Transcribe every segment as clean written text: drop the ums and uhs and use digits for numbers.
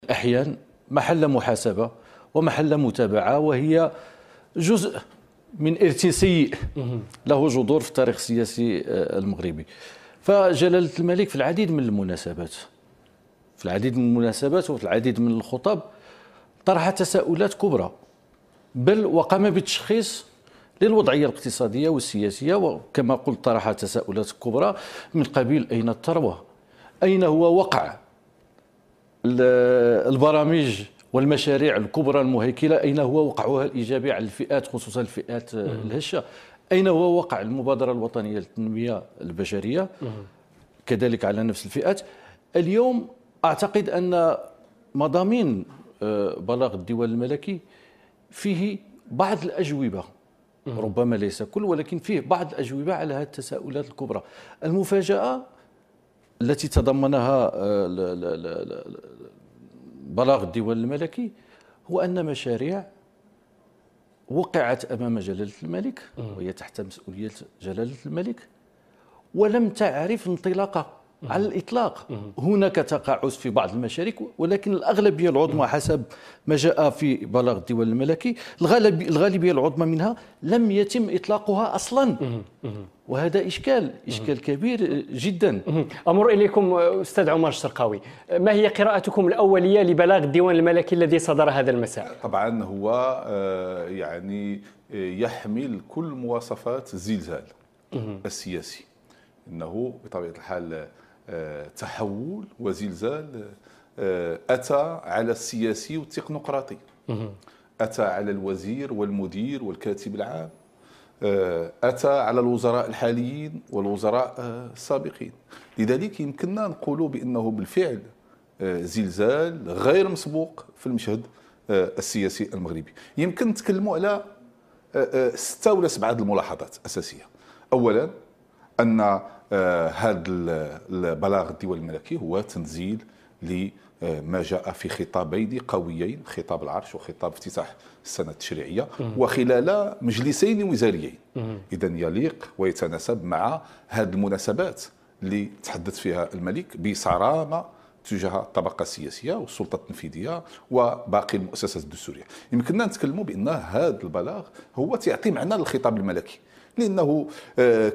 الأحيان محل محاسبة ومحل متابعة، وهي جزء من إرث سيء له جذور في التاريخ السياسي المغربي. فجلالة الملك في العديد من المناسبات وفي العديد من الخطب طرح تساؤلات كبرى، بل وقام بالتشخيص للوضعية الاقتصادية والسياسية، وكما قلت طرح تساؤلات كبرى من قبيل أين الثروة؟ أين هو وقع البرامج والمشاريع الكبرى المهيكلة؟ أين هو وقعها الإيجابي على الفئات، خصوصا الفئات الهشة؟ أين هو وقع المبادرة الوطنية للتنمية البشرية كذلك على نفس الفئات؟ اليوم أعتقد أن مضامين بلاغ الديوان الملكي فيه بعض الأجوبة، ربما ليس كل، ولكن فيه بعض الأجوبة على هذه التساؤلات الكبرى. المفاجأة التي تضمنها بلاغ الديوان الملكي هو أن مشاريع وقعت أمام جلالة الملك وهي تحت مسؤولية جلالة الملك ولم تعرف انطلاقة على الإطلاق. هناك تقاعس في بعض المشاريع، ولكن الأغلبية العظمى حسب ما جاء في بلاغ الديوان الملكي الغالبية العظمى منها لم يتم إطلاقها أصلا، وهذا إشكال كبير جدا. أمر إليكم أستاذ عمر الشرقاوي، ما هي قراءتكم الأولية لبلاغ الديوان الملكي الذي صدر هذا المساء؟ طبعا هو يعني يحمل كل مواصفات الزلزال السياسي، إنه بطبيعة الحال تحول وزلزال أتى على السياسي والتكنوقراطي، أتى على الوزير والمدير والكاتب العام، أتى على الوزراء الحاليين والوزراء السابقين. لذلك يمكننا نقول بأنه بالفعل زلزال غير مسبوق في المشهد السياسي المغربي. يمكن نتكلموا على 6 ولا 7 الملاحظات أساسية. أولا أن هذا البلاغ الديوان الملكي هو تنزيل لما جاء في خطابين قويين، خطاب العرش وخطاب افتتاح السنة التشريعية، وخلال مجلسين وزاريين. إذا يليق ويتناسب مع هذه المناسبات اللي تحدث فيها الملك بصرامة تجاه الطبقة السياسية والسلطة التنفيذية وباقي المؤسسات الدستورية. يمكننا نتكلموا بأن هذا البلاغ هو تعطي معنى للخطاب الملكي، لأنه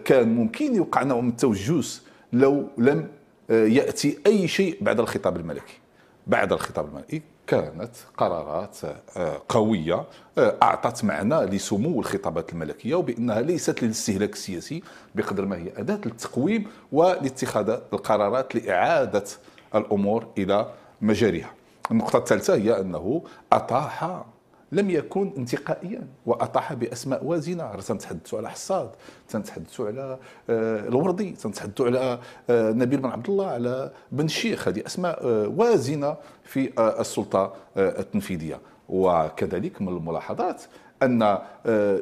كان ممكن يوقع نوع من التوجس لو لم يأتي أي شيء بعد الخطاب الملكي. بعد الخطاب الملكي كانت قرارات قوية أعطت معنى لسمو الخطابات الملكية، وبأنها ليست للاستهلاك السياسي بقدر ما هي أداة للتقويم ولاتخاذ القرارات لإعادة الأمور إلى مجاريها. النقطة الثالثة هي أنه أطاح، لم يكن انتقائيا، وأطاح بأسماء وازنة. تنتحدثوا على حصاد، تنتحدثوا على الوردي، تنتحدثوا على نبيل بن عبد الله، على بن الشيخ. هذه أسماء وازنة في السلطة التنفيذية. وكذلك من الملاحظات أن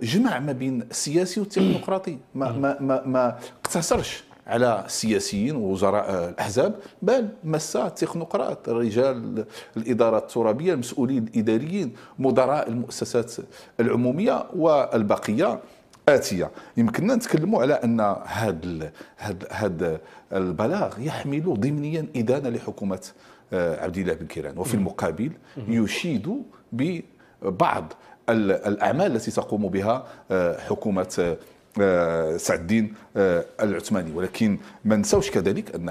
جمع ما بين السياسي والتكنوقراطي، ما اقتصرش على السياسيين ووزراء الأحزاب، بل مس التكنوقراط، رجال الإدارة الترابية، المسؤولين الإداريين، مدراء المؤسسات العمومية، والبقية آتية. يمكننا نتكلموا على أن هذا البلاغ يحمل ضمنيا إدانة لحكومة عبد الله بن كيران، وفي المقابل يشيد ببعض الأعمال التي تقوم بها حكومة سعد الدين العثماني. ولكن ما نساوش كذلك أن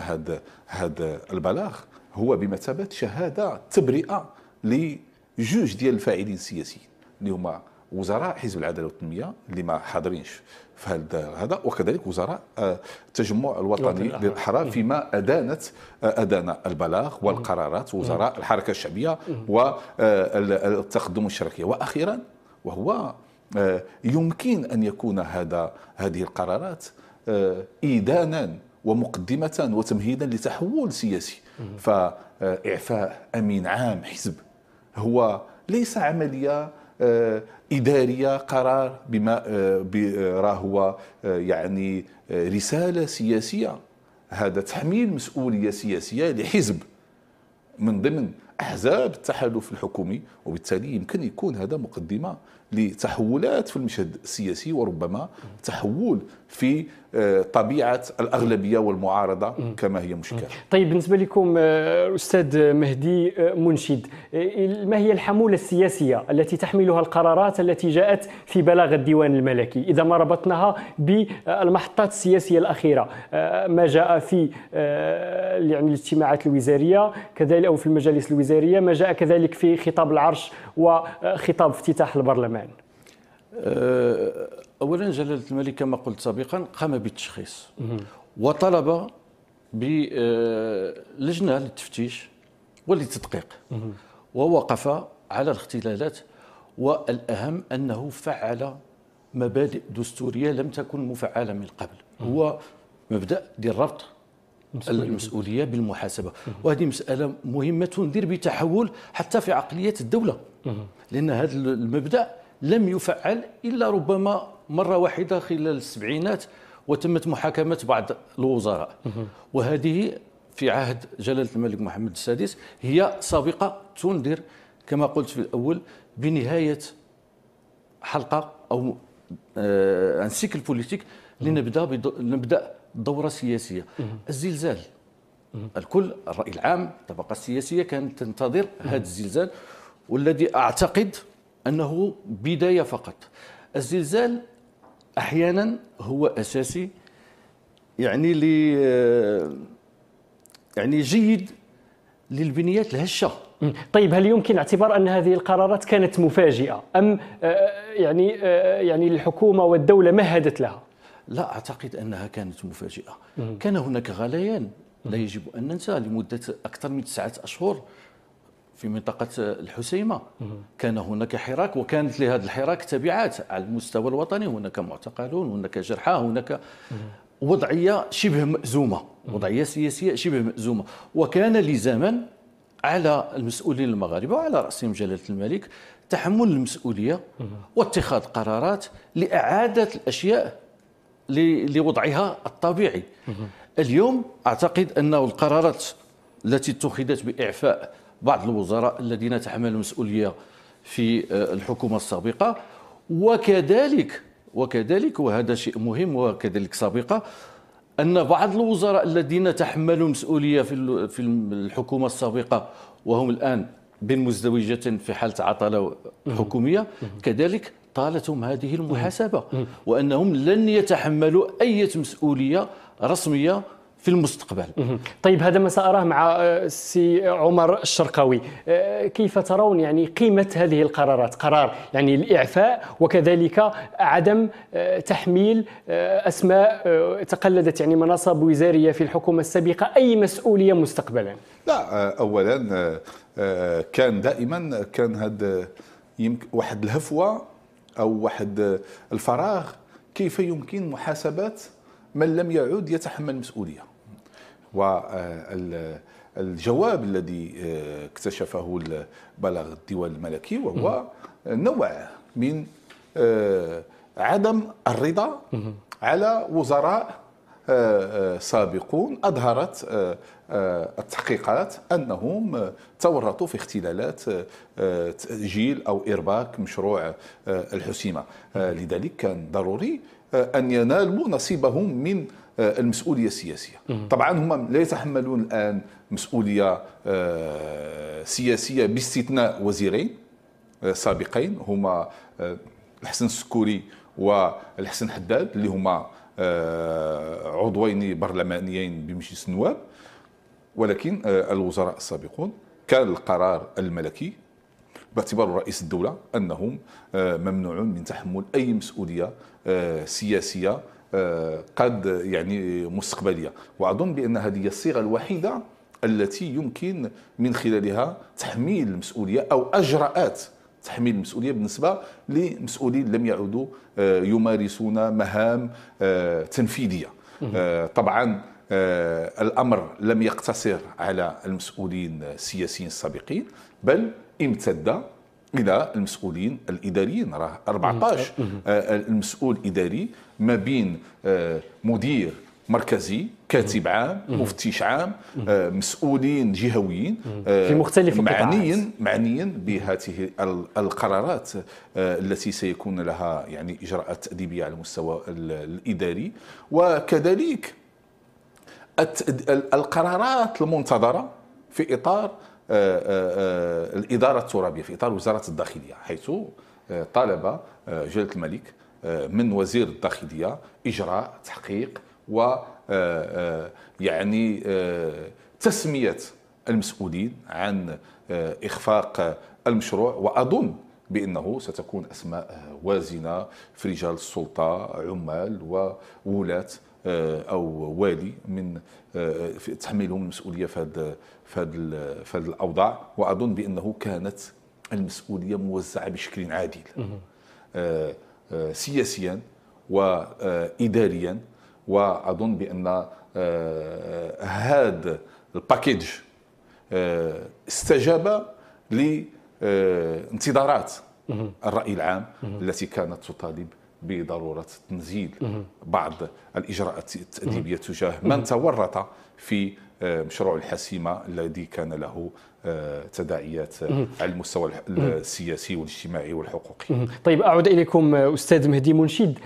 هذا البلاغ هو بمثابة شهادة تبرئة لجوج ديال الفاعلين السياسيين اللي هما وزراء حزب العدالة والتنمية اللي ما حاضرينش في هذا، وكذلك وزراء التجمع الوطني للأحرار فيما أدان البلاغ والقرارات، وزراء الحركة الشعبية والتقدم والشركية. وأخيرا، وهو يمكن أن يكون هذه القرارات إيدانا ومقدمة وتمهيدا لتحول سياسي. فإعفاء أمين عام حزب هو ليس عملية إدارية، قرار بما هو يعني رسالة سياسية. هذا تحميل مسؤولية سياسية لحزب من ضمن أحزاب التحالف الحكومي، وبالتالي يمكن يكون هذا مقدمة لتحولات في المشهد السياسي، وربما تحول في طبيعة الأغلبية والمعارضة كما هي مشكلة. طيب بالنسبة لكم أستاذ مهدي منشد، ما هي الحمولة السياسية التي تحملها القرارات التي جاءت في بلاغ الديوان الملكي إذا ما ربطناها بالمحطات السياسية الأخيرة، ما جاء في يعني الاجتماعات الوزارية كذلك أو في المجالس الوزارية، ما جاء كذلك في خطاب العرش وخطاب افتتاح البرلمان؟ أولا جلالة الملك كما قلت سابقا قام بالتشخيص وطلب بلجنة للتفتيش وللتدقيق، ووقف على الاختلالات، والأهم أنه فعل مبادئ دستورية لم تكن مفعلة من قبل، هو مبدأ ديال ربط المسؤولية بالمحاسبة، وهذه مسألة مهمة تنذر بتحول حتى في عقلية الدولة، لأن هذا المبدأ لم يفعل إلا ربما مرة واحدة خلال السبعينات، وتمت محاكمة بعض الوزراء، وهذه في عهد جلالة الملك محمد السادس هي سابقة تنذر كما قلت في الأول بنهاية حلقة أو عن سيكل بوليتيك لنبدأ دورة سياسية. الزلزال، الكل الرأي العام الطبقة السياسية كانت تنتظر هذا الزلزال، والذي أعتقد أنه بداية فقط. الزلزال أحيانا هو أساسي، يعني يعني جيد للبنيات الهشة. طيب هل يمكن اعتبار أن هذه القرارات كانت مفاجئة أم يعني الحكومة والدولة مهدت لها؟ لا أعتقد أنها كانت مفاجئة. كان هناك غليان لا يجب أن ننسى لمدة أكثر من 9 أشهر في منطقة الحسيمة، كان هناك حراك، وكانت لهذا الحراك تبعات على المستوى الوطني، هناك معتقلون، هناك جرحى، هناك وضعية شبه مأزومة، وضعية سياسية شبه مأزومة، وكان لزاما على المسؤولين المغاربة وعلى رأسهم جلالة الملك تحمل المسؤولية واتخاذ قرارات لإعادة الأشياء لوضعها الطبيعي. اليوم أعتقد أن القرارات التي اتخذت بإعفاء بعض الوزراء الذين تحملوا المسؤولية في الحكومة السابقة، وكذلك وهذا شيء مهم وكذلك سابقة، أن بعض الوزراء الذين تحملوا مسؤولية في الحكومة السابقة وهم الآن بين مزدوجة في حالة عطلة حكومية كذلك طالتهم هذه المحاسبة، وأنهم لن يتحملوا أي مسؤولية رسمية في المستقبل. طيب هذا ما سأراه مع السي عمر الشرقاوي، كيف ترون يعني قيمة هذه القرارات، قرار يعني الإعفاء وكذلك عدم تحميل أسماء تقلدت يعني مناصب وزارية في الحكومة السابقة أي مسؤولية مستقبلا؟ لا، أولا كان دائما كان هذا واحد الهفوة أو واحد الفراغ، كيف يمكن محاسبة من لم يعد يتحمل مسؤولية. والجواب الذي اكتشفه بلاغ الديوان الملكي وهو نوع من عدم الرضا على وزراء سابقون أظهرت التحقيقات أنهم تورطوا في اختلالات تأجيل أو إرباك مشروع الحسيمة. لذلك كان ضروري أن ينالوا نصيبهم من المسؤولية السياسية. طبعا هم لا يتحملون الآن مسؤولية سياسية باستثناء وزيرين سابقين هما الحسن السكوري والحسن حداد، اللي هما عضوين برلمانيين بمجلس النواب، ولكن الوزراء السابقون كان القرار الملكي باعتبار رئيس الدولة أنهم ممنوعون من تحمل أي مسؤولية سياسية قد يعني مستقبلية. وأظن بأن هذه هي الصيغة الوحيدة التي يمكن من خلالها تحميل المسؤولية أو أجراءات تحميل المسؤولية بالنسبة لمسؤولين لم يعودوا يمارسون مهام تنفيذية. طبعا الأمر لم يقتصر على المسؤولين السياسيين السابقين، بل امتد إلى المسؤولين الإداريين. راه 14 المسؤول إداري ما بين مدير مركزي، كاتب عام، مفتش عام، مسؤولين جهويين في مختلف معنيين بهذه القرارات التي سيكون لها يعني إجراءات تأديبية على المستوى الإداري، وكذلك القرارات المنتظرة في إطار الإدارة الترابية، في إطار وزارة الداخلية، حيث طالب جلالة الملك من وزير الداخلية إجراء تحقيق و يعني تسمية المسؤولين عن إخفاق المشروع. وأظن بأنه ستكون أسماء وازنة في رجال السلطة، عمال وولاة أو والي من تحملهم المسؤولية في هذه الأوضاع. وأظن بأنه كانت المسؤولية موزعة بشكل عادل سياسيا وإداريا. وأظن بأن هذا الباكيج استجاب لانتظارات الرأي العام التي كانت تطالب بضرورة تنزيل بعض الإجراءات التأديبية تجاه من تورط في مشروع الحسيمة الذي كان له تداعيات على المستوى السياسي والاجتماعي والحقوقي. طيب، أعود إليكم أستاذ مهدي منشد،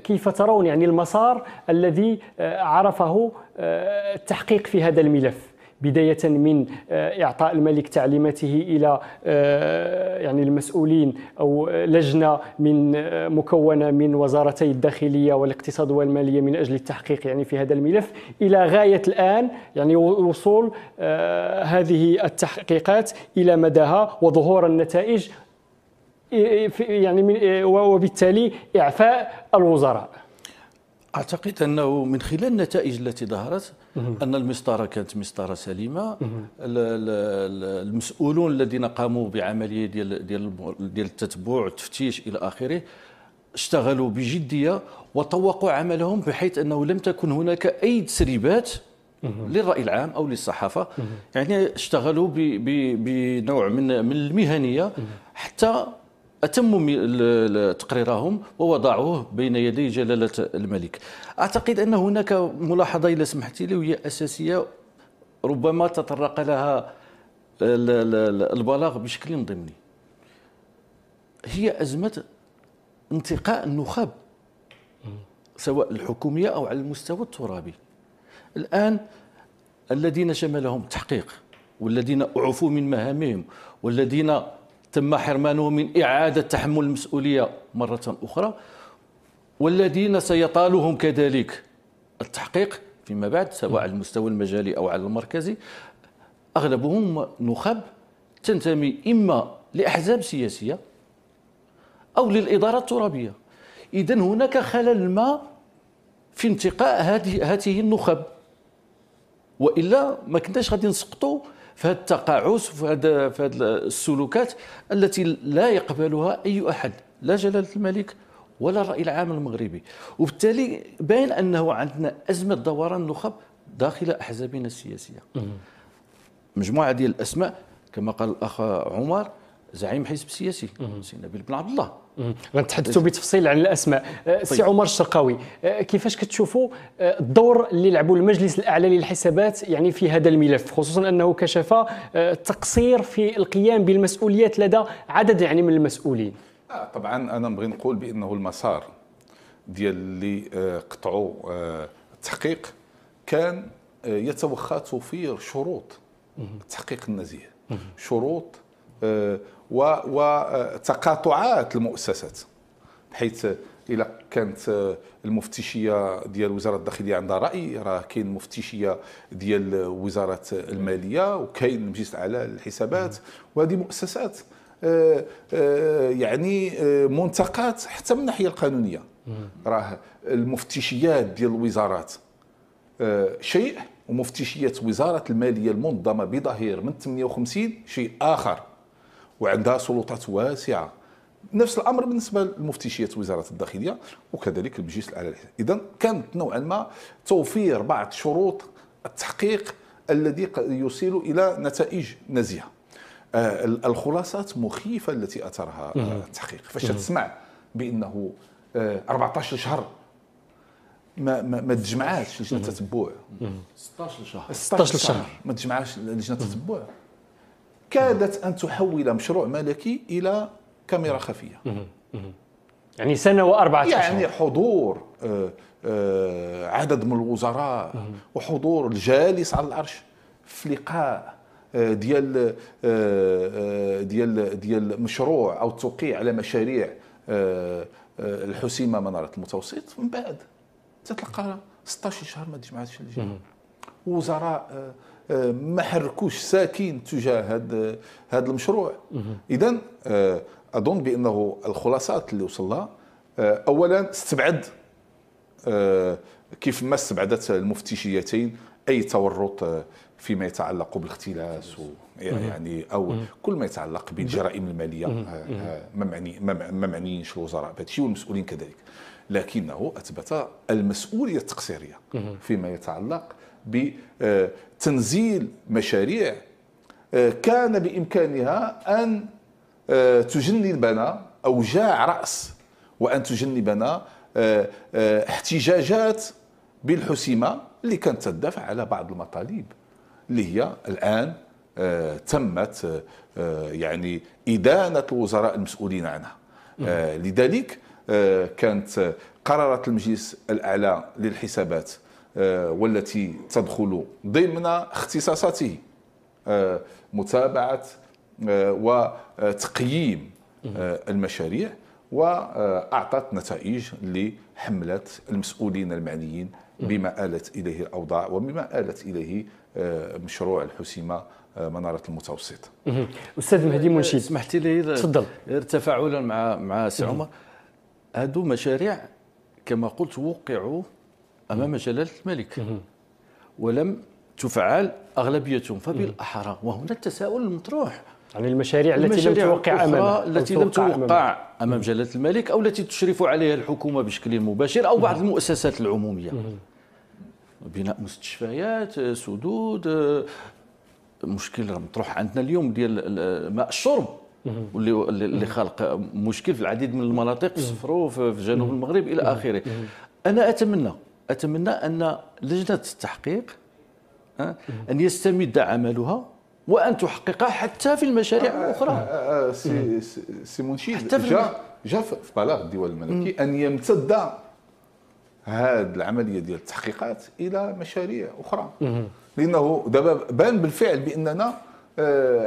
كيف ترون يعني المسار الذي عرفه التحقيق في هذا الملف، بداية من إعطاء الملك تعليماته إلى يعني المسؤولين أو لجنة مكونة من وزارتي الداخلية والاقتصاد والمالية من أجل التحقيق يعني في هذا الملف، إلى غاية الآن يعني وصول هذه التحقيقات إلى مداها وظهور النتائج يعني وبالتالي إعفاء الوزراء. أعتقد أنه من خلال النتائج التي ظهرت أن المسطرة كانت مسطرة سليمة. المسؤولون الذين قاموا بعملية ديال التتبع والتفتيش إلى آخره اشتغلوا بجدية وطوقوا عملهم، بحيث أنه لم تكن هناك أي تسريبات للرأي العام أو للصحافة. يعني اشتغلوا بنوع من المهنية حتى أتموا تقريرهم ووضعوه بين يدي جلالة الملك. أعتقد أن هناك ملاحظة إذا سمحت لي وهي أساسية، ربما تطرق لها البلاغ بشكل ضمني، هي أزمة انتقاء النخب سواء الحكومية أو على المستوى الترابي. الآن الذين شملهم التحقيق والذين أعفوا من مهامهم والذين تم حرمانهم من إعادة تحمل المسؤولية مرة أخرى والذين سيطالهم كذلك التحقيق فيما بعد سواء على المستوى المجالي أو على المركزي، أغلبهم نخب تنتمي إما لأحزاب سياسية أو للإدارة الترابية. إذن هناك خلل ما في انتقاء هذه النخب، وإلا ما كناش غادي نسقطوا في هذا التقاعس وفي هذه السلوكات التي لا يقبلها أي أحد، لا جلالة الملك ولا الرأي العام المغربي. وبالتالي باين أنه عندنا أزمة دوران النخب داخل أحزابنا السياسية. مجموعة ديال الأسماء كما قال الأخ عمر، زعيم حزب سياسي سي نبيل بن عبد الله. غنتحدثوا بتفصيل عن الاسماء. سي عمر الشرقاوي، كيفاش كتشوفوا الدور اللي لعبوا المجلس الاعلى للحسابات يعني في هذا الملف، خصوصا انه كشف تقصير في القيام بالمسؤوليات لدى عدد يعني من المسؤولين؟ طبعا انا نبغي نقول بانه المسار ديال اللي قطعوا التحقيق كان يتوخى توفير شروط التحقيق النزيه، شروط وتقاطعات المؤسسات، بحيث إذا كانت المفتشية ديال وزارة الداخلية عندها رأي، راه كاين المفتشية ديال وزارة المالية وكاين المجلس الأعلى للحسابات، وهذه مؤسسات يعني منتقات حتى من الناحية القانونية. راه المفتشيات ديال الوزارات شيء، ومفتشيات وزارة المالية المنظمة بظهير من 58 شيء آخر، وعندها سلطات واسعة. نفس الأمر بالنسبة لمفتشيات وزارة الداخلية وكذلك المجلس الأعلى. إذن كانت نوعا ما توفير بعض شروط التحقيق الذي يوصل إلى نتائج نزيهة. الخلاصات مخيفة التي أثرها التحقيق، فاش تسمع بأنه 14 شهر ما تجمعاتش لجنه التتبع 16 شهر ما تجمعش لجنه التتبع، كادت ان تحول مشروع ملكي الى كاميرا خفيه. يعني سنه و4 أشهر. يعني حضور عدد من الوزراء وحضور الجالس على العرش في لقاء ديال مشروع او التوقيع على مشاريع الحسيمه مناره المتوسط، من بعد تتلقى 16 شهر ما تجمعاتش اللجنه. وزراء ما حركوش ساكن تجاه هذا المشروع. اذا اظن بانه الخلاصات اللي وصل لها، اولا استبعد كيف ما استبعدت المفتشيتين اي تورط فيما يتعلق بالاختلاس يعني او كل ما يتعلق بالجرائم الماليه. ما معنيينش الوزراء بهذا الشيء والمسؤولين كذلك، لكنه اثبت المسؤوليه التقصيريه فيما يتعلق بتنزيل مشاريع كان بامكانها ان تجنبنا اوجاع راس وان تجنبنا احتجاجات بالحسيمه اللي كانت تدافع على بعض المطالب اللي هي الان تمت يعني ادانه الوزراء المسؤولين عنها. لذلك كانت قرارات المجلس الاعلى للحسابات والتي تدخل ضمن اختصاصاته متابعه وتقييم المشاريع، واعطت نتائج لحمله المسؤولين المعنيين بما آلت اليه الاوضاع وبما آلت اليه مشروع الحسيمه مناره المتوسط. استاذ مهدي منشد، سمحتي لي تفضل. تفاعلا مع سي عمر، هذو مشاريع كما قلت وقعوا امام جلاله الملك ولم تفعل اغلبيتهم، فبالاحرى وهنا التساؤل المطروح، يعني المشاريع التي لم توقع امامها، التي لم توقع امام جلاله الملك او التي تشرف عليها الحكومه بشكل مباشر او بعض المؤسسات العموميه، بناء مستشفيات، سدود، مشكل مطروح عندنا اليوم ديال ماء الشرب واللي خلق مشكل في العديد من المناطق في صفرو في جنوب المغرب الى اخره. انا اتمنى ان لجنه التحقيق ان يستمد عملها وان تحقق حتى في المشاريع الاخرى. سي منشد جاء في بلاغ الديوان الملكي ان يمتد هذه العمليه ديال التحقيقات الى مشاريع اخرى، لانه دابا بان بالفعل باننا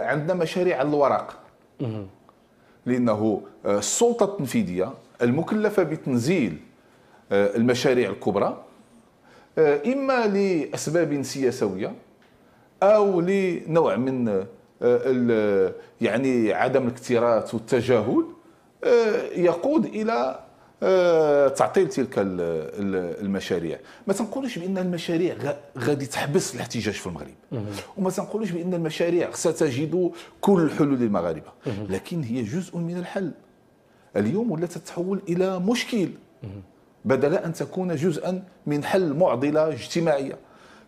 عندنا مشاريع على الورق، لانه السلطه التنفيذيه المكلفه بتنزيل المشاريع الكبرى اما لاسباب سياسيه او لنوع من يعني عدم الاكتراث والتجاهل يقود الى تعطيل تلك المشاريع. ما تنقولوش بان المشاريع غادي تحبس الاحتجاج في المغرب، وما تنقولوش بان المشاريع ستجد كل الحلول للمغاربه، لكن هي جزء من الحل. اليوم ولا تتحول الى مشكل بدل ان تكون جزءا من حل معضله اجتماعيه.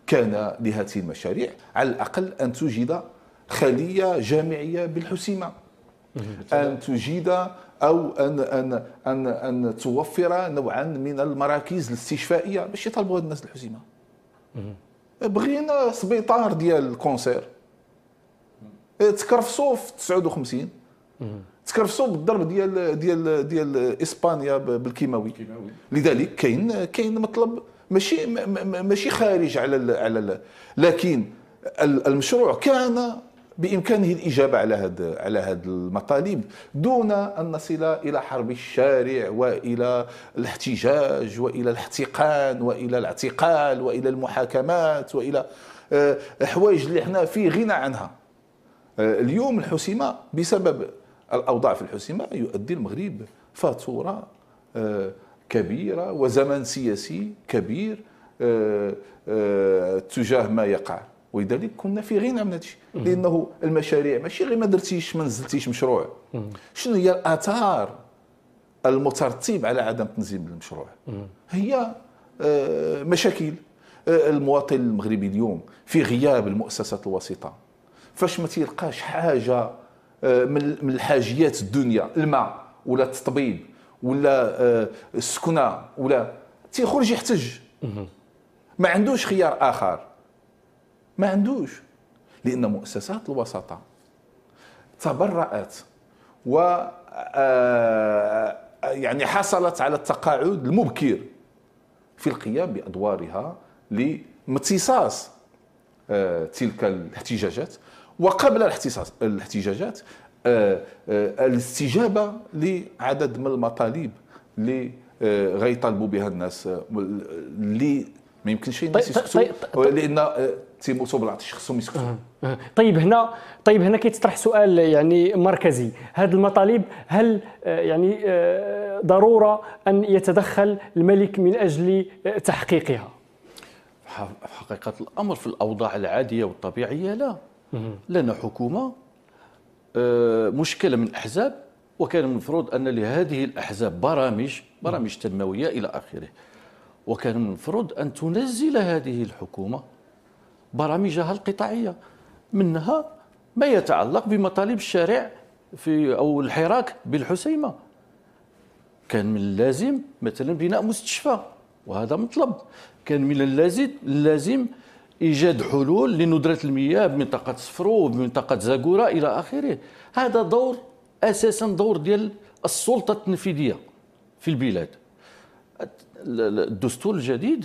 كان لهذه المشاريع على الاقل ان توجد خليه جامعيه بالحسيمه، ان تجد او ان توفر نوعا من المراكز الاستشفائيه باش يطلبوا هاد الناس الحسيمه. بغينا سبيطار ديال الكونسير تكرفصوا في 59، تكرفصوا بالضرب ديال اسبانيا بالكيماوي. لذلك كاين مطلب ماشي خارج على لكن المشروع كان بامكانه الاجابه على هذه المطالب دون ان نصل الى حرب الشارع والى الاحتجاج والى الاحتقان والى الاعتقال والى المحاكمات والى حوايج اللي احنا في غنى عنها. اليوم الحسيمه بسبب الاوضاع في الحسيمه يؤدي المغرب فاتوره كبيره وزمن سياسي كبير تجاه ما يقع، ولذلك كنا في غنى من هذا الشيء، لانه المشاريع ماشي غير ما درتيش ما نزلتيش مشروع، شنو هي الاثار المترتب على عدم تنزيل المشروع؟ هي مشاكل. المواطن المغربي اليوم في غياب المؤسسات الوسيطه، فاش ما تلقاش حاجه من الحاجيات الدنيا، الماء ولا التطبيب ولا السكنه ولا تيخرج يحتج ما عندوش خيار آخر، ما عندوش، لأن مؤسسات الوساطة تبرأت و يعني حصلت على التقاعد المبكر في القيام بأدوارها لامتصاص تلك الاحتجاجات، وقبل الاحتجاجات الاستجابة لعدد من المطالب اللي غيطالبوا بها الناس، اللي ما يمكنش الناس يسكتوا لأن تيموتوا بالعطش، خصهم يسكتوا. طيب هنا كيتطرح سؤال يعني مركزي، هذه المطالب هل يعني ضرورة أن يتدخل الملك من أجل تحقيقها؟ حقيقة الأمر في الأوضاع العادية والطبيعية لا. لنا حكومة مشكلة من الأحزاب، وكان من المفروض أن لهذه الأحزاب برامج تنموية إلى آخره، وكان من المفروض أن تنزل هذه الحكومة برامجها القطاعية، منها ما يتعلق بمطالب الشارع أو الحراك بالحسيمة. كان من اللازم مثلا بناء مستشفى، وهذا مطلب. كان من اللازم إيجاد حلول لندرة المياه بمنطقة صفرو وبمنطقة زاكورا إلى آخره. هذا دور أساسا دور ديال السلطة التنفيذية في البلاد. الدستور الجديد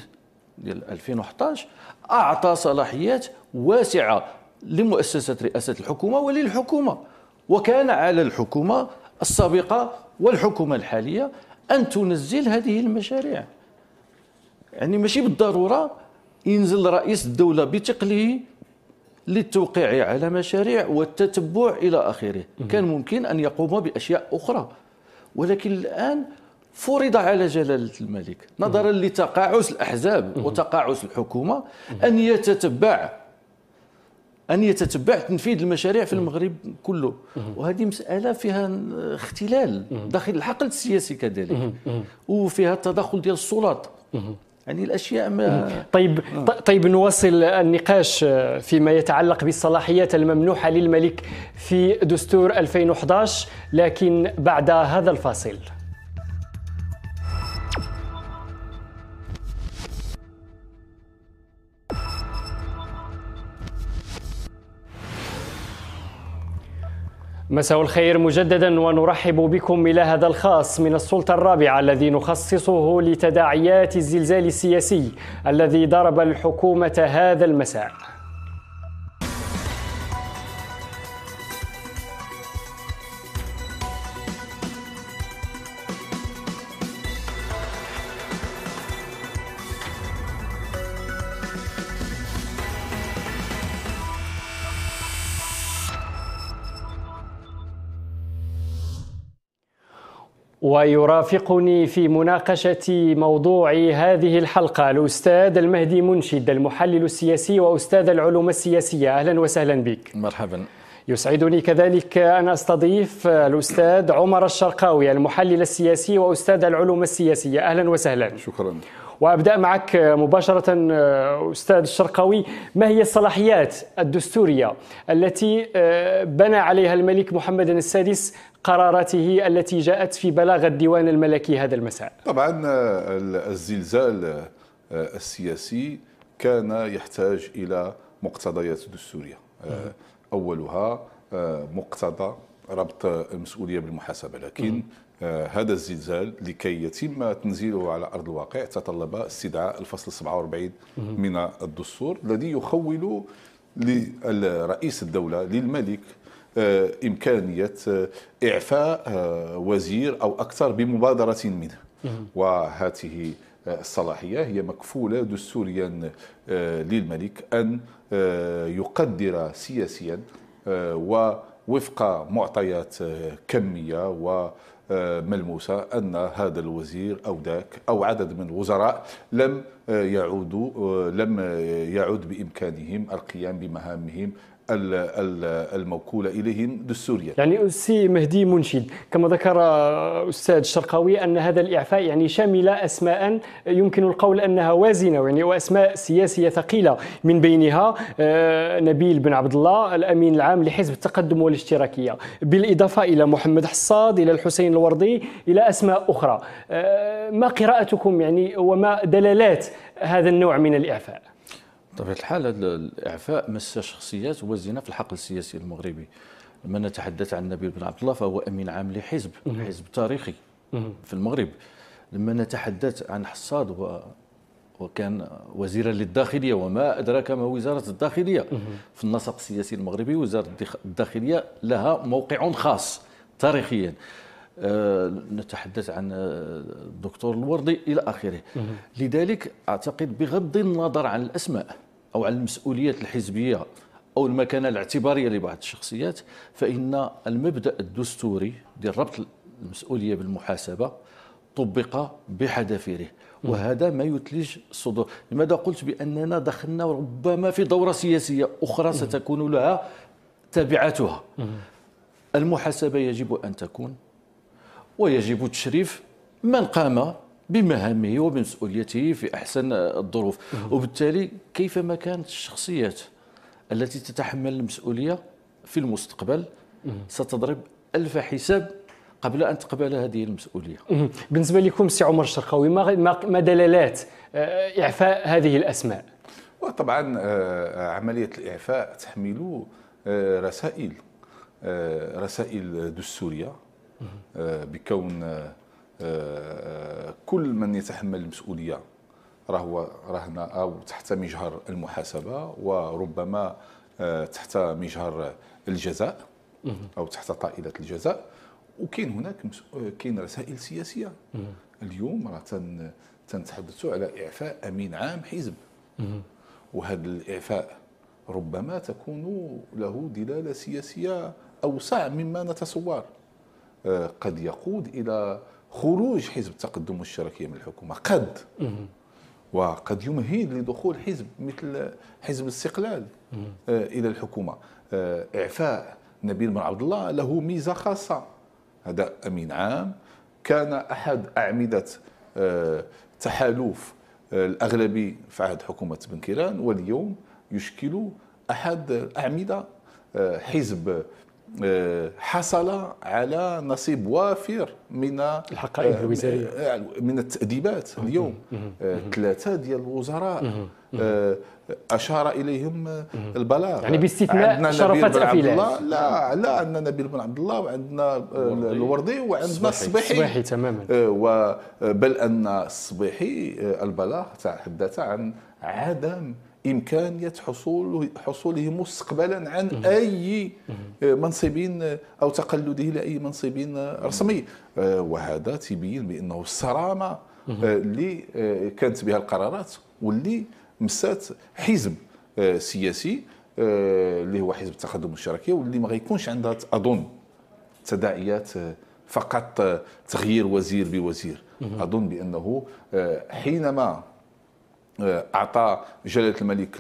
ديال 2011 أعطى صلاحيات واسعة لمؤسسة رئاسة الحكومة وللحكومة، وكان على الحكومة السابقة والحكومة الحالية أن تنزل هذه المشاريع. يعني ماشي بالضرورة ينزل رئيس الدولة بثقله للتوقيع على مشاريع والتتبع إلى آخره، كان ممكن أن يقوم بأشياء أخرى، ولكن الآن فرض على جلالة الملك نظرا لتقاعس الأحزاب وتقاعس الحكومة أن يتتبع تنفيذ المشاريع في المغرب كله. وهذه مسألة فيها اختلال داخل الحقل السياسي كذلك، وفيها التدخل ديال السلطات. يعني الأشياء ما طيب نواصل النقاش فيما يتعلق بالصلاحيات الممنوحة للملك في دستور 2011، لكن بعد هذا الفاصل. مساء الخير مجددا، ونرحب بكم إلى هذا الخاص من السلطة الرابعة الذي نخصصه لتداعيات الزلزال السياسي الذي ضرب الحكومة هذا المساء. ويرافقني في مناقشة موضوع هذه الحلقة الأستاذ المهدي منشد، المحلل السياسي وأستاذ العلوم السياسية. أهلا وسهلا بك. مرحبا. يسعدني كذلك أن أستضيف الأستاذ عمر الشرقاوي، المحلل السياسي وأستاذ العلوم السياسية. أهلا وسهلا. شكرا. وأبدأ معك مباشرة أستاذ الشرقاوي، ما هي الصلاحيات الدستورية التي بنى عليها الملك محمد السادس قراراته التي جاءت في بلاغ الديوان الملكي هذا المساء؟ طبعا الزلزال السياسي كان يحتاج إلى مقتضيات دستورية، أولها مقتضى ربط المسؤولية بالمحاسبة، لكن هذا الزلزال لكي يتم تنزيله على أرض الواقع تطلب استدعاء الفصل 47 من الدستور الذي يخول لرئيس الدولة للملك إمكانية إعفاء وزير أو أكثر بمبادرة منه. وهذه الصلاحية هي مكفولة دستوريا للملك أن يقدر سياسيا ووفق معطيات كمية وملموسة أن هذا الوزير أو ذاك أو عدد من الوزراء لم يعود بإمكانهم القيام بمهامهم الموكولة إليهم دستوريا. يعني السي مهدي منشد، كما ذكر أستاذ الشرقاوي أن هذا الإعفاء يعني شمل أسماء يمكن القول أنها وازنة، يعني وأسماء سياسية ثقيلة، من بينها نبيل بن عبد الله الأمين العام لحزب التقدم والاشتراكية، بالإضافة إلى محمد حصاد، إلى الحسين الوردي، إلى أسماء أخرى. ما قراءتكم يعني وما دلالات هذا النوع من الإعفاء؟ بطبيعة الحال هذا الإعفاء مس شخصيات وازنة في الحقل السياسي المغربي. لما نتحدث عن نبيل بن عبد الله فهو أمين عام لحزب تاريخي في المغرب. لما نتحدث عن حصاد وكان وزيرا للداخلية، وما أدراك ما وزارة الداخلية في النسق السياسي المغربي. وزارة الداخلية لها موقع خاص تاريخيا. نتحدث عن الدكتور الوردي إلى آخره. لذلك أعتقد بغض النظر عن الأسماء أو عن المسؤوليات الحزبية أو المكانة الاعتبارية لبعض الشخصيات، فإن المبدأ الدستوري ديال ربط المسؤولية بالمحاسبة طبق بحذافيره، وهذا ما يثلج الصدور. لماذا قلت بأننا دخلنا ربما في دورة سياسية أخرى ستكون لها تبعاتها؟ المحاسبة يجب أن تكون، ويجب تشريف من قام بمهامه وبمسؤوليته في أحسن الظروف. وبالتالي كيفما كانت الشخصيات التي تتحمل المسؤولية في المستقبل ستضرب ألف حساب قبل أن تقبل هذه المسؤولية. بالنسبة لكم سي عمر الشرقاوي، ما دلالات إعفاء هذه الأسماء؟ وطبعا عملية الإعفاء تحمل رسائل دستورية، بكون كل من يتحمل المسؤولية رهن أو تحت مجهر المحاسبة، وربما تحت مجهر الجزاء أو تحت طائلة الجزاء. وكاين هناك رسائل سياسية. اليوم راه تنتحدثوا على إعفاء أمين عام حزب، وهذا الإعفاء ربما تكون له دلالة سياسية أوسع مما نتصور. قد يقود إلى خروج حزب التقدم والاشتراكية من الحكومة، وقد يمهد لدخول حزب مثل حزب الاستقلال إلى الحكومة. إعفاء نبيل بن عبد الله له ميزة خاصة. هذا أمين عام، كان أحد أعمدة تحالف الأغلبي في عهد حكومة بن كيران، واليوم يشكل أحد الأعمدة حزب حصل على نصيب وافر من الحقائب الوزارية، من التأديبات. اليوم 3 ديال الوزراء أشار إليهم البلاغ، يعني باستثناء شرفات أفيلات. لا عندنا نبيل بن عبد الله، وعندنا الوردي، وعندنا الصبيحي تماما. بل أن الصبيحي البلاغ تحدث عن عدم إمكانية حصوله مستقبلا عن أي منصب أو تقلده لأي منصب رسمي. وهذا تبين بأنه الصرامة اللي كانت بها القرارات واللي مست حزب سياسي اللي هو حزب التقدم والاشتراكية، واللي ما غيكونش عندها أظن تداعيات فقط تغيير وزير بوزير. أظن بأنه حينما أعطى جلالة الملك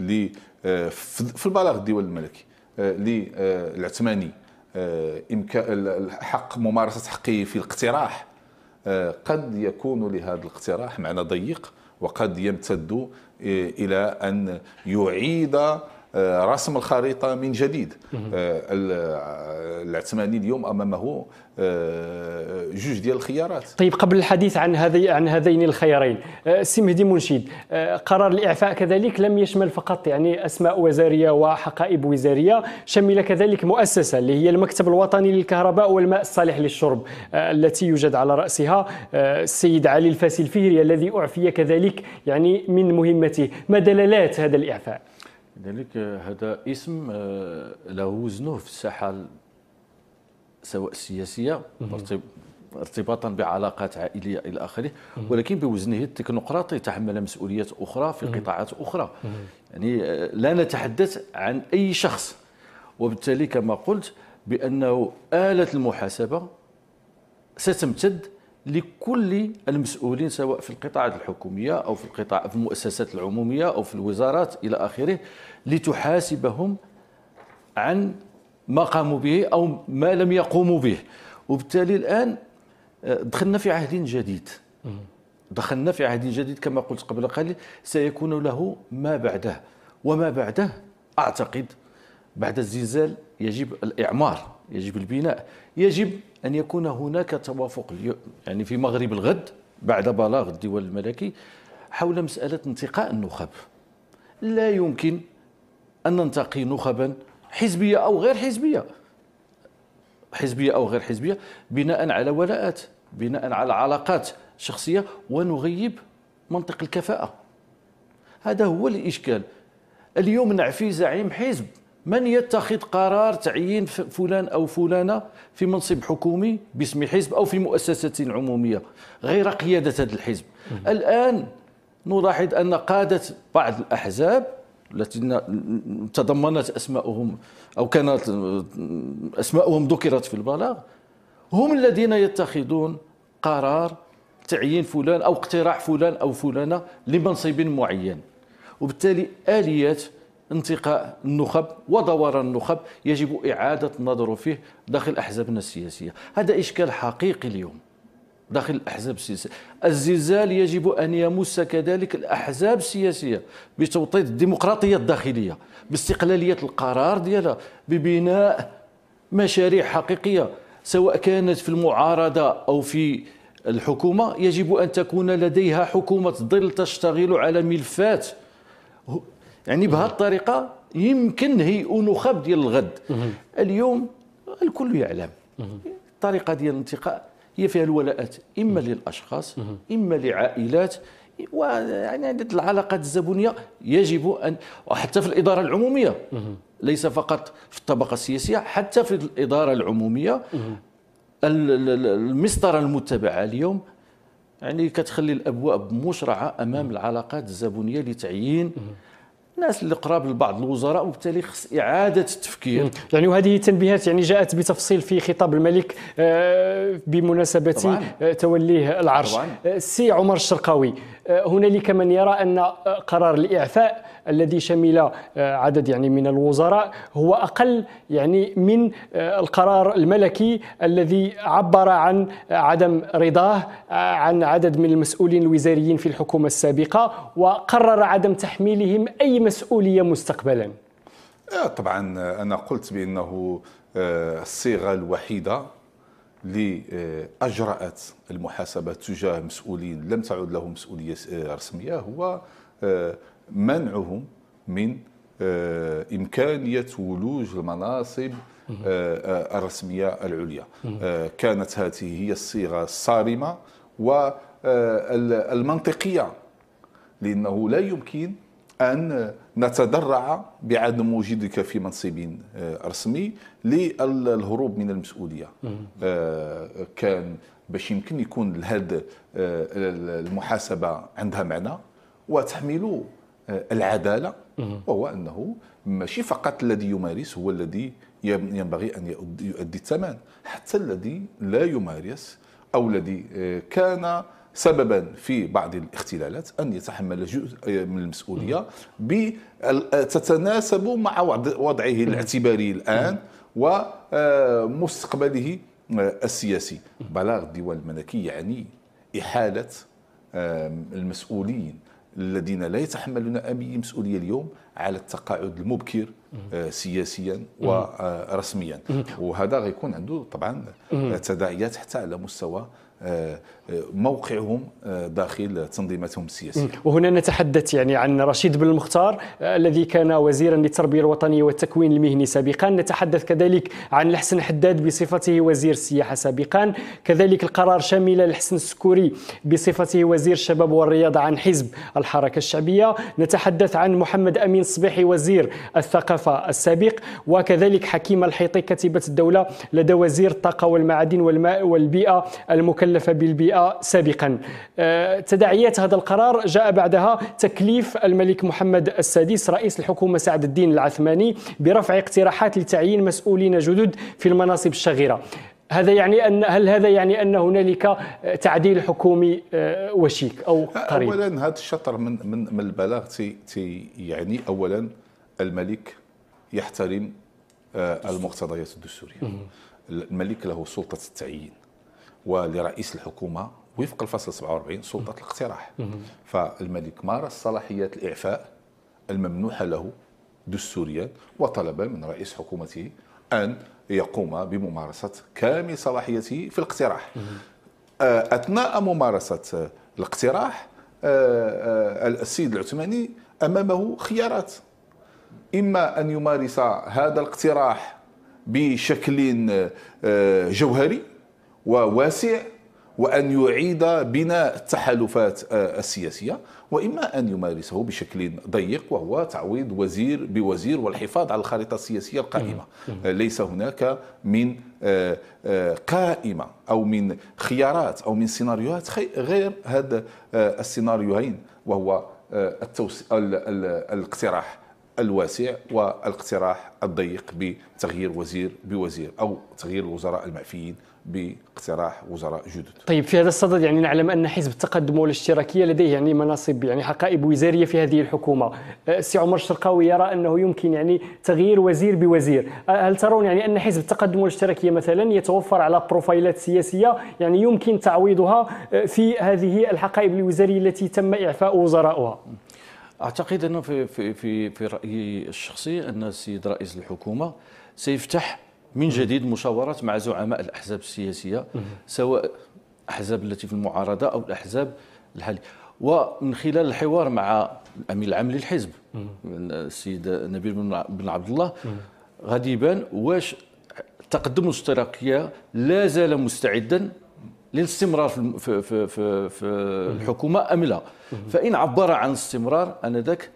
في البلاغ الديوان الملكي للعثماني حق ممارسة حقه في الاقتراح، قد يكون لهذا الاقتراح معنى ضيق، وقد يمتد إلى أن يعيد رسم الخريطة من جديد. العثماني اليوم أمامه جوج ديال الخيارات. طيب، قبل الحديث عن هذين الخيارين، سي مهدي منشد، قرار الإعفاء كذلك لم يشمل فقط يعني أسماء وزارية وحقائب وزارية، شمل كذلك مؤسسة اللي هي المكتب الوطني للكهرباء والماء الصالح للشرب، التي يوجد على رأسها السيد علي الفاسي الفهري الذي أعفي كذلك يعني من مهمته. ما دلالات هذا الإعفاء؟ لذلك هذا اسم له وزنه في الساحة سواء السياسية ارتباطا بعلاقات عائلية إلى آخره، ولكن بوزنه التكنوقراطي يتحمل مسؤوليات أخرى في قطاعات أخرى. يعني لا نتحدث عن أي شخص، وبالتالي كما قلت بأنه آلة المحاسبة ستمتد لكل المسؤولين سواء في القطاعات الحكومية أو في المؤسسات العمومية أو في الوزارات إلى آخره، لتحاسبهم عن ما قاموا به أو ما لم يقوموا به. وبالتالي الآن دخلنا في عهد جديد، كما قلت قبل قليل، سيكون له ما بعده، وما بعده أعتقد بعد الزلزال يجب الإعمار، يجب البناء، يجب أن يكون هناك توافق يعني في مغرب الغد بعد بلاغ الديوان الملكي حول مسألة انتقاء النخب. لا يمكن أن ننتقي نخبا حزبية أو غير حزبية بناء على ولاءات، بناء على علاقات شخصية، ونغيب منطق الكفاءة. هذا هو الإشكال. اليوم نعفي زعيم حزب، من يتخذ قرار تعيين فلان أو فلانة في منصب حكومي باسم حزب أو في مؤسسة عمومية غير قيادة هذا الحزب. الآن نلاحظ أن قادة بعض الأحزاب التي تضمنت أسماءهم أو كانت أسماءهم ذكرت في البلاغ هم الذين يتخذون قرار تعيين فلان أو اقتراح فلان أو فلانة لمنصب معين. وبالتالي آليات انتقاء النخب ودوران النخب يجب إعادة النظر فيه داخل أحزابنا السياسية. هذا إشكال حقيقي اليوم داخل الأحزاب السياسية. الزلزال يجب أن يمس كذلك الأحزاب السياسية بتوطيد الديمقراطية الداخلية، باستقلالية القرار ديالها، ببناء مشاريع حقيقية سواء كانت في المعارضة أو في الحكومة. يجب أن تكون لديها حكومة ظل تشتغل على ملفات، يعني بهذه الطريقة يمكن هيئوا نخب ديال الغد. اليوم الكل يعلم الطريقة ديال الانتقاء هي فيها الولاءات، إما للأشخاص إما لعائلات، ويعني العلاقات الزبونية يجب أن، وحتى في الإدارة العمومية ليس فقط في الطبقة السياسية، حتى في الإدارة العمومية المسطرة المتبعة اليوم يعني كتخلي الأبواب مشرعة أمام العلاقات الزبونية لتعيين الناس اللي قراب لبعض الوزراء، وبالتالي خص إعادة التفكير. يعني وهذه التنبيهات يعني جاءت بتفصيل في خطاب الملك بمناسبة توليه العرش. سي عمر الشرقاوي، هنالك من يرى أن قرار الإعفاء الذي شمل عدد يعني من الوزراء هو أقل يعني من القرار الملكي الذي عبر عن عدم رضاه عن عدد من المسؤولين الوزاريين في الحكومة السابقة، وقرر عدم تحميلهم أي مسؤولية مستقبلا. طبعا أنا قلت بأنه الصيغة الوحيدة اللي أجرأت المحاسبة تجاه مسؤولين لم تعد لهم مسؤولية رسمية هو منعهم من إمكانية ولوج المناصب الرسمية العليا. كانت هذه هي الصيغة الصارمة والمنطقية، لأنه لا يمكن أن نتدرع بعدم وجودك في منصب رسمي للهروب من المسؤولية. كان باش يمكن يكون هذه المحاسبة عندها معنى وتحمل العدالة، وهو أنه ماشي فقط الذي يمارس هو الذي ينبغي أن يؤدي الثمن، حتى الذي لا يمارس أو الذي كان سببا في بعض الاختلالات أن يتحمل جزء من المسؤولية تتناسب مع وضعه الاعتباري الآن ومستقبله السياسي. بلاغ الديوان الملكي يعني إحالة المسؤولين الذين لا يتحملون أي مسؤولية اليوم على التقاعد المبكر سياسيا ورسميا، وهذا غيكون عنده طبعا تداعيات حتى على مستوى موقعهم داخل تنظيماتهم السياسية. وهنا نتحدث يعني عن رشيد بن المختار الذي كان وزيرا للتربية الوطنية والتكوين المهني سابقا، نتحدث كذلك عن الحسن حداد بصفته وزير السياحة سابقا، كذلك القرار شامل الحسن السكوري بصفته وزير الشباب والرياضة عن حزب الحركة الشعبية، نتحدث عن محمد أمين صبيحي وزير الثقافة السابق، وكذلك حكيم الحيطي كاتبة الدولة لدى وزير الطاقة والمعادن والماء والبيئة المكلفة بالبيئة سابقا. تداعيات هذا القرار جاء بعدها تكليف الملك محمد السادس رئيس الحكومة سعد الدين العثماني برفع اقتراحات لتعيين مسؤولين جدد في المناصب الشاغرة. هذا يعني هل هذا يعني أن هنالك تعديل حكومي وشيك أو قريب؟ أولا هذا الشطر من البلاغ يعني أولا الملك يحترم المقتضيات الدستورية. الملك له سلطة التعيين، ولرئيس الحكومة وفق الفصل 47 سلطة الاقتراح. فالملك مارس صلاحيات الإعفاء الممنوحة له دستوريا، وطلب من رئيس حكومته أن يقوم بممارسة كامل صلاحيته في الاقتراح. أثناء ممارسة الاقتراح السيد العثماني أمامه خيارات: إما أن يمارس هذا الاقتراح بشكل جوهري وواسع وأن يعيد بناء التحالفات السياسية، وإما أن يمارسه بشكل ضيق وهو تعويض وزير بوزير والحفاظ على الخريطة السياسية القائمة. ليس هناك من قائمة أو من خيارات أو من سيناريوهات غير هذا السيناريوهين، وهو الاقتراح الواسع والاقتراح الضيق بتغيير وزير بوزير أو تغيير الوزراء المعفيين باقتراح وزراء جدد. طيب، في هذا الصدد يعني نعلم أن حزب التقدم والاشتراكية لديه يعني مناصب يعني حقائب وزارية في هذه الحكومة. السي عمر الشرقاوي يرى أنه يمكن يعني تغيير وزير بوزير. هل ترون يعني أن حزب التقدم والاشتراكية مثلا يتوفر على بروفايلات سياسية يعني يمكن تعويضها في هذه الحقائب الوزارية التي تم إعفاء وزرائها؟ أعتقد أنه في رأيي الشخصي أن السيد رئيس الحكومة سيفتح من جديد مشاورات مع زعماء الأحزاب السياسية، سواء الأحزاب التي في المعارضة أو الأحزاب الحالية، ومن خلال الحوار مع الأمين العام للحزب السيد نبيل بن عبد الله غادي يبان واش التقدم الاشتراكية لا زال مستعدا للاستمرار في الحكومة أم لا. فإن عبر عن الاستمرار آنذاك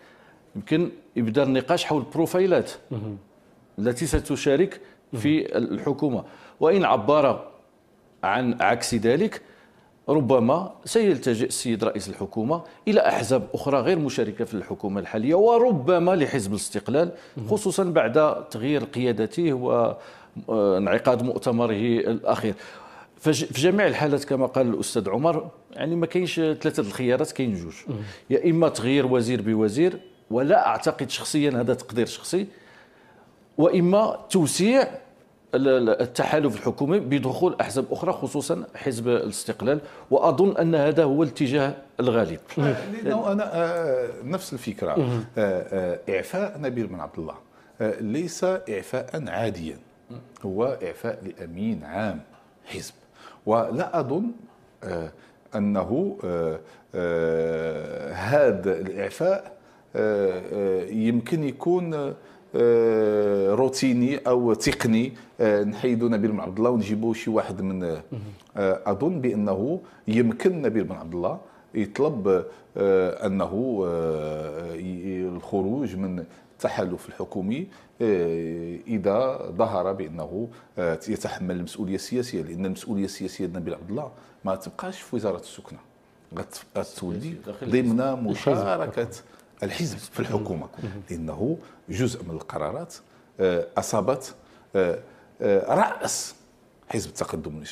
يمكن يبدأ النقاش حول البروفايلات التي ستشارك في الحكومة، وإن عبر عن عكس ذلك ربما سيلتجئ السيد رئيس الحكومة إلى أحزاب أخرى غير مشاركة في الحكومة الحالية، وربما لحزب الاستقلال، خصوصا بعد تغيير قيادته وانعقاد مؤتمره الأخير. في جميع الحالات كما قال الأستاذ عمر يعني ما كاينش ثلاثة الخيارات، كاين جوج: يا إما تغيير وزير بوزير، ولا أعتقد شخصيا هذا تقدير شخصي، وإما توسيع التحالف الحكومي بدخول أحزاب أخرى خصوصا حزب الاستقلال، وأظن أن هذا هو الاتجاه الغالب. لأنه أنا نفس الفكرة. إعفاء نبيل بن عبد الله ليس إعفاء عاديا، هو إعفاء لأمين عام حزب، ولا أظن أنه هذا الإعفاء يمكن يكون روتيني أو تقني، نحيدوا نبيل بن عبد الله ونجيبوا شي واحد من أظن بأنه يمكن نبيل بن عبد الله يطلب أنه الخروج من التحالف الحكومي إذا ظهر بأنه يتحمل المسؤولية السياسية، لأن المسؤولية السياسية نبيل عبد الله ما تبقاش في وزارة السكنة، غتولي ضمن مشاركة الحزب في الحكومة، لأنه جزء من القرارات أصابت رأس حزب التقدم.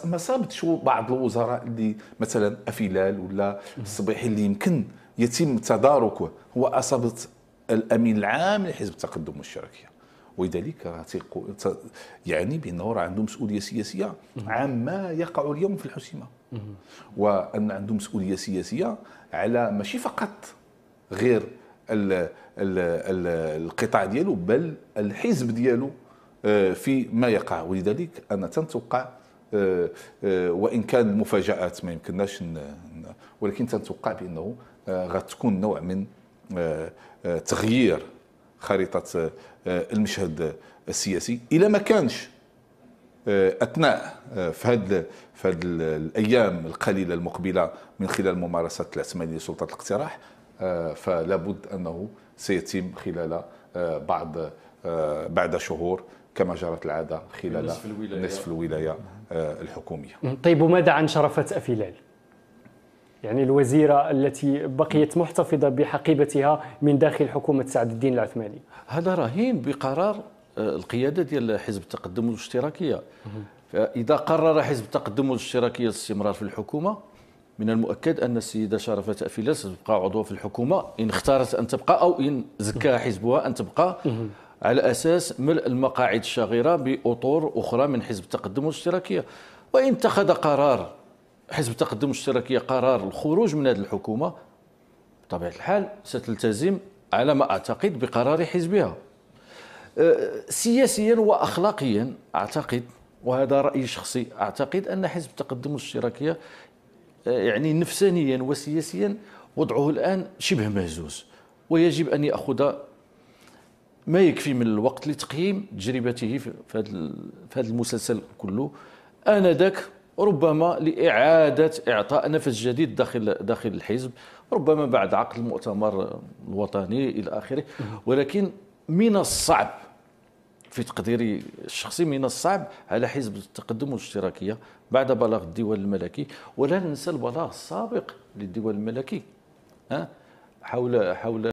ما صابتش بعض الوزراء اللي مثلا أفيلال ولا الصبيحي اللي يمكن يتم تداركه، هو أصابت الأمين العام لحزب التقدم والاشتراكية، ولذلك يعني بأنه راه عنده مسؤولية سياسية عما يقع اليوم في الحسيمة، وأن عنده مسؤولية سياسية على ماشي فقط غير القطاع ديالو بل الحزب ديالو في ما يقع. ولذلك أنا تنتوقع وإن كان المفاجآت ما يمكنناش ولكن تنتوقع بأنه غتكون نوع من تغيير خريطة المشهد السياسي، إلى ما كانش أثناء في هذه الأيام القليلة المقبلة من خلال ممارسة العثمانية لسلطة الاقتراح، فلا بد أنه سيتم خلال بعد شهور كما جرت العادة خلال نصف الولاية الحكومية. طيب، وماذا عن شرفة أفيلال؟ يعني الوزيرة التي بقيت محتفظة بحقيبتها من داخل حكومة سعد الدين العثماني. هذا رهين بقرار القيادة ديال حزب التقدم والاشتراكية. فإذا قرر حزب التقدم والاشتراكية الاستمرار في الحكومة، من المؤكد أن السيدة شرفة أفيلال ستبقى عضوة في الحكومة إن اختارت أن تبقى، أو إن زكاها حزبها أن تبقى على أساس ملء المقاعد الشاغرة بأطر أخرى من حزب التقدم والاشتراكية. وإن اتخذ قرار حزب التقدم والاشتراكية قرار الخروج من هذه الحكومة، بطبيعة الحال ستلتزم على ما أعتقد بقرار حزبها. سياسيا وأخلاقيا أعتقد، وهذا رأيي الشخصي، أعتقد أن حزب التقدم والاشتراكية يعني نفسانيا وسياسيا وضعه الآن شبه مهزوز، ويجب أن يأخذ ما يكفي من الوقت لتقييم تجربته في هذا المسلسل كله. آنذاك ربما لإعادة إعطاء نفس جديد داخل الحزب، ربما بعد عقد المؤتمر الوطني إلى آخره. ولكن من الصعب في تقديري الشخصي، من الصعب على حزب التقدم والاشتراكية بعد بلاغ الديوان الملكي، ولا ننسى البلاغ السابق للديوان الملكي حول